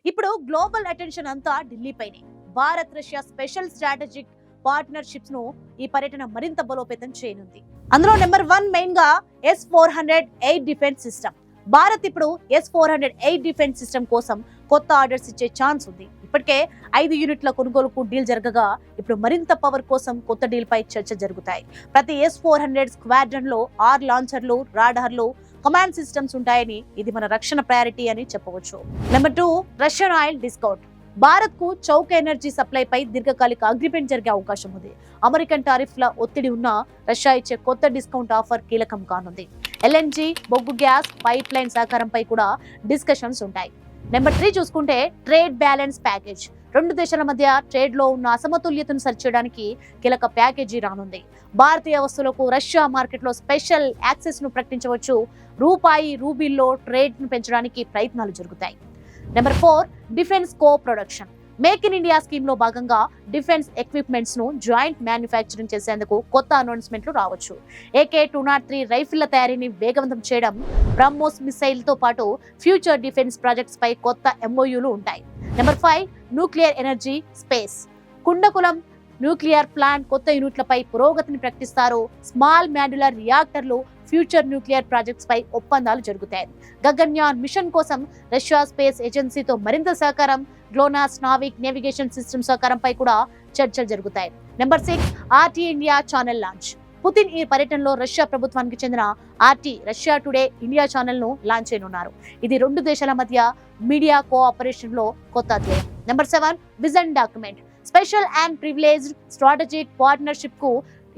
ఇప్పుడు global attention అంతా ఢిల్లీపైనే. Bharat Russia special strategic partnerships ను ఈ పర్యటన మరింత బలోపేతం చేయనుంది. అందులో నెంబర్ 1 మెయిన్ గా S-400 డిఫెన్స్ సిస్టమ్. భారత్ ఇప్పుడు S-400 డిఫెన్స్ సిస్టమ్ కోసం కొత్త ఆర్డర్స్ ఇచ్చే ఛాన్స్ ఉంది. ఇప్పటికే 5 యూనిట్ల కొనుగోలుకు డీల్ జరగగా ఇప్పుడు మరింత పవర్ కోసం కొత్త డీల్ పై చర్చ జరుగుతాయి. ప్రతి S-400 స్క్వాడ్రన్ లో 6 లాంచర్లు, రాడార్లు, కమాండ్ సిస్టమ్స్ ఉంటాయని, ఇది మన రక్షణ ప్రయారిటీ అని చెప్పవచ్చు. Number 2 Russian oil discount. Bharat కు చౌక ఎనర్జీ సప్లై పై దీర్ఘకాలిక అగ్రిమెంట్ జరిగే అవకాశం ఉంది. అమెరికన్ టారిఫ్ల ఒత్తిడి ఉన్న రష్యా ఇచ్చే కొత్త డిస్కౌంట్ ఆఫర్ కీలకం కానుంది. ఎల్ఎన్జీ, బొగ్గు గ్యాస్ పైప్ లైన్ సహకారంపై కూడా డిస్కషన్స్ ఉంటాయి. నెంబర్ 3 చూసుకుంటే ట్రేడ్ బ్యాలెన్స్ ప్యాకేజ్. రెండు దేశాల మధ్య ట్రేడ్ లో ఉన్న అసమతుల్యతను సరిచేయడానికి కీలక ప్యాకేజీ రానుంది. భారతీయ వస్తువులకు రష్యా మార్కెట్ లో స్పెషల్ యాక్సెస్ ను ప్రకటించవచ్చు. రూపాయి, రూబీల్లో ట్రేడ్ ను పెంచడానికి ప్రయత్నాలు జరుగుతాయి. Number 4 defence co production. Make in India scheme లో భాగంగా డిఫెన్స్ ఎక్విప్మెంట్స్ ను జాయింట్ మ్యానుఫ్యాక్చరింగ్ చేసేందుకు కొత్త అనౌన్స్మెంట్లు రావచ్చు. AK-203 రైఫిళ్ల తయారీని వేగవంతం చేయడం, బ్రహ్మోస్ మిసైల్ తో పాటు ఫ్యూచర్ డిఫెన్స్ ప్రాజెక్ట్స్ పై కొత్త MOUలు ఉంటాయి. Number 5 nuclear energy space. Kudankulam nuclear plant కొత్త యూనిట్లపై పురోగతిని ప్రకటిస్తారు. స్మాల్ మాడ్యులర్ రియాక్టర్లు, ఫ్యూచర్ న్యూక్లియర్ ప్రాజెక్ట్స్ పై ఒప్పందాలు జరుగుతాయి. గగన్యాన్ మిషన్ కోసం రష్యా స్పేస్ ఏజెన్సీతో మరింత సహకారం, గ్లోనాస్ నావిక్ నేవిగేషన్ సిస్టమ్ సహకారంపై కూడా చర్చలు జరుగుతాయి. Number 6 RT India channel launch. Putin ఈ పర్యటనలో రష్యా ప్రభుత్వానికి చెందిన RT Russia today India channel ను లాంచ్ చేయనున్నారు. ఇది రెండు దేశాల మధ్య మీడియా కోఆపరేషన్ లో కొత్త అధ్యాయం. Number 7 vision document. Special and privileged strategic partnership కు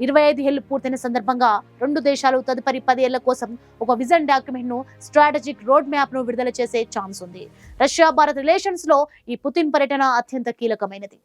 25 ఏళ్లు పూర్తయిన సందర్భంగా రెండు దేశాలు తదుపరి 10 ఏళ్ల కోసం ఒక విజన్ డాక్యుమెంట్ ను, స్ట్రాటజిక్ రోడ్ మ్యాప్ ను విడుదల చేసే ఛాన్స్ ఉంది. రష్యా భారత్ రిలేషన్స్ లో ఈ పుతిన్ పర్యటన అత్యంత కీలకమైనది.